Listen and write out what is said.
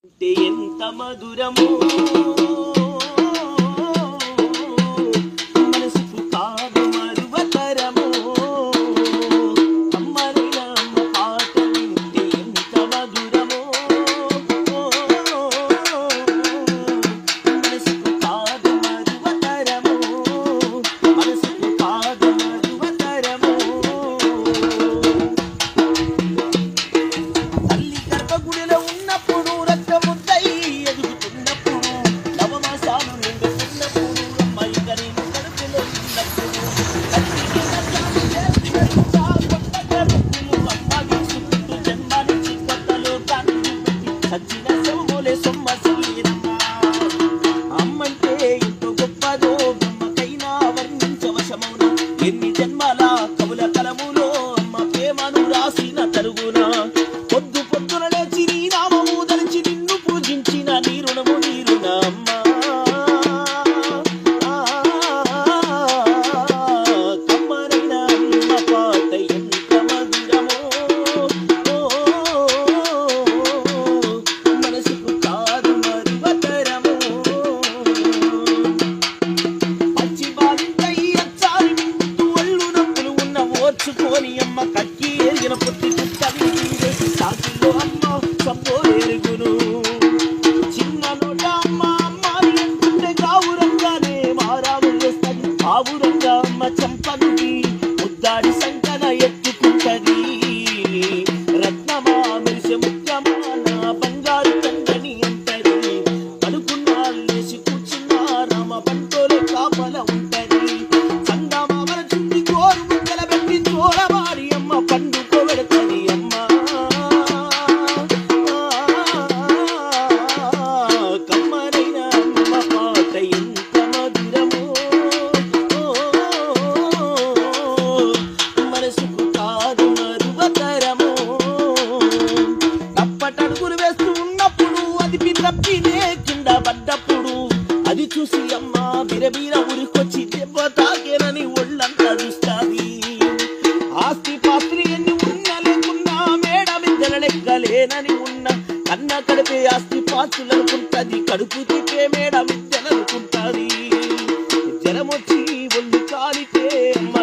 ఎంత మధురమో మనసుకు కాదు మరువతరమో అమ్మరైన అమ్మ పాట వింటే ఎంత మధురమో మనసుకు కాదు మరువతరమో మనసుకు కాదు మరువతరమో తల్లి గర్భగుడిలో ఉన్నప్పుడు సచ్చిన సోములే సొమ్మ సీరమ్మ అమ్మంటే ఎంతో గొప్పదో బ్రహ్మకైనా వర్ణించవశమౌన ఎన్ని జన్మల కవుల కలములో అమ్మ ప్రేమను రాసిన తరుగున పొద్దు పొద్దున లేచి నీ నామము దలిచి నిన్ను పూజించిన నీ రుణము నీరున అమ్మ కమ్మరైన అమ్మ పాట ఎంత మధురమో ఓర్చుకోని అమ్మ కక్కి ఎరిగిన పొత్తి చుట్టని సాకుల్లో అమ్మ సబ్బో ఎరుగును చిన్న నోట అమ్మ అమ్మాయి అంటుంటే గావురంగానే మారాము వేస్తుంది ఆవురంగా అమ్మ చంపనుడి ముద్దాడి సంకన ఎత్తుకుంటది రత్నమా మెరిసె ముత్యమా నా బంగారు తండ్రిని అంటది అనుకున్నా లేచి కూర్చున్నా రామ పంటోలే కాపల ఉంటది చందమామల చుట్టి కోరు తోడవాడి అమ్మ పండుకోబెడతది అమ్మ కమ్మరైన అమ్మ పాట ఎంత మధురమో మనసుకు కాదు మరువతరమో తప్పటడుగులు వేస్తూ ఉన్నప్పుడు అది తప్పిదే కింద పడ్డప్పుడు అది చూసి అమ్మ బిరబీర ఉరికొచ్చి దెబ్బ తాకేనని ఒళ్ళంతా చూస్తాది ఆస్తి పాత్రి ఎన్ని ఉన్నా లేకున్నా మేడ మిద్దెల లెక్కలేనని ఉన్నా కన్న కడిపే ఆస్తి పాత్రులు అనుకుంటది కడుపు తిప్పే మేడ మిద్దెలు అనుకుంటది జనమొచ్చి ఒళ్ళు కాలితే అమ్మ